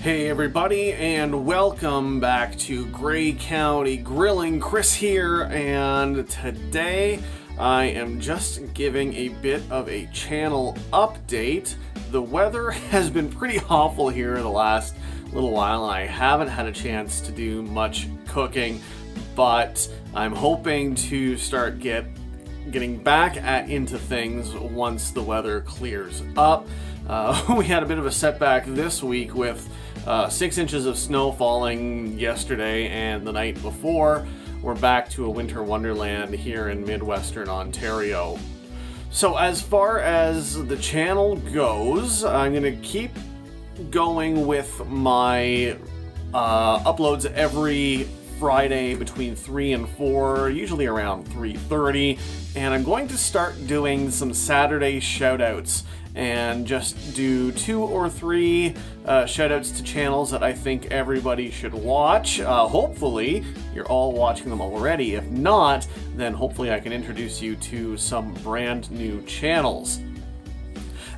Hey everybody, and welcome back to Grey County Grillin. Chris here, and today I am just giving a bit of a channel update. The weather has been pretty awful here the last little while, and I haven't had a chance to do much cooking, but I'm hoping to start getting back into things once the weather clears up. We had a bit of a setback this week with 6 inches of snow falling yesterday and the night before. We're back to a winter wonderland here in Midwestern Ontario. So as far as the channel goes, I'm going to keep going with my uploads every Friday between 3 and 4, usually around 3:30, and I'm going to start doing some Saturday shoutouts and just do 2 or 3 shoutouts to channels that I think everybody should watch. Hopefully you're all watching them already. If not, then hopefully I can introduce you to some brand new channels.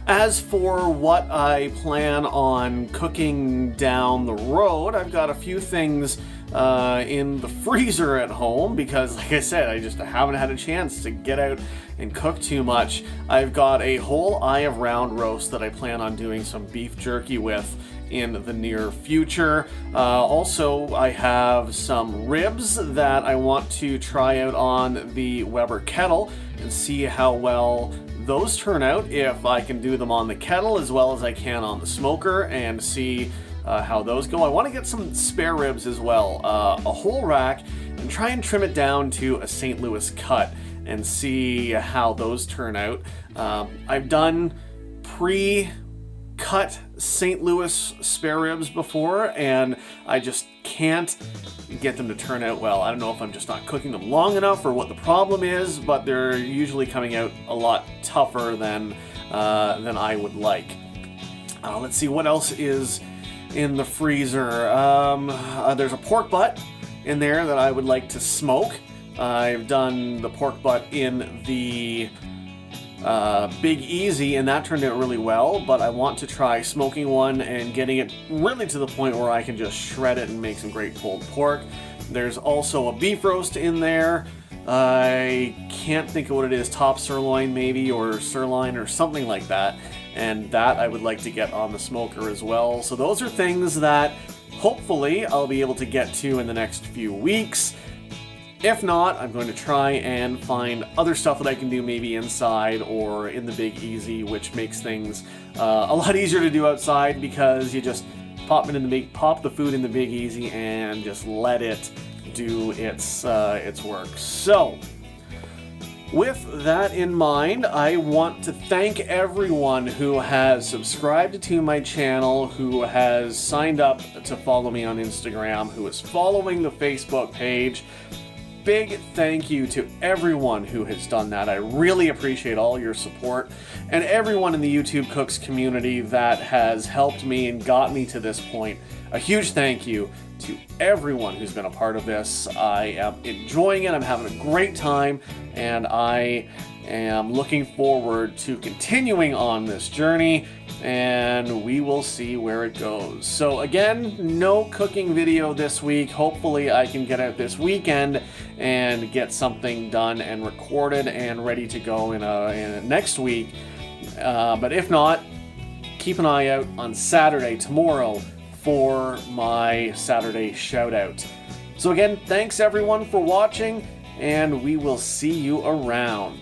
As for what I plan on cooking down the road, I've got a few things in the freezer at home because, like I said, I just haven't had a chance to get out and cook too much. I've got a whole eye of round roast that I plan on doing some beef jerky with in the near future. Also, I have some ribs that I want to try out on the Weber kettle and see how well those turn out, if I can do them on the kettle as well as I can on the smoker, and see how those go. I want to get some spare ribs as well, a whole rack, and try and trim it down to a St. Louis cut and see how those turn out. I've done pre-cut St. Louis spare ribs before, and I just can't get them to turn out well. I don't know if I'm just not cooking them long enough or what the problem is, but they're usually coming out a lot tougher than I would like. Let's see what else is in the freezer. There's a pork butt in there that I would like to smoke. I've done the pork butt in the Big Easy, and that turned out really well, but I want to try smoking one and getting it really to the point where I can just shred it and make some great pulled pork. There's also a beef roast in there. I can't think of what it is, top sirloin maybe, or sirloin or something like that, and that I would like to get on the smoker as well. So those are things that hopefully I'll be able to get to in the next few weeks. If not, I'm going to try and find other stuff that I can do maybe inside or in the Big Easy, which makes things a lot easier to do outside because you just pop the food in the Big Easy and just let it do its work. So, with that in mind, I want to thank everyone who has subscribed to my channel, who has signed up to follow me on Instagram, who is following the Facebook page. Big thank you to everyone who has done that. I really appreciate all your support, and everyone in the YouTube Cooks community that has helped me and got me to this point. A huge thank you to everyone who's been a part of this. I am enjoying it, I'm having a great time, and I am looking forward to continuing on this journey, and we will see where it goes. So again, no cooking video this week. Hopefully I can get out this weekend and get something done and recorded and ready to go in next week. But if not, keep an eye out on Saturday, tomorrow, for my Saturday shout out. So again, thanks everyone for watching, and we will see you around.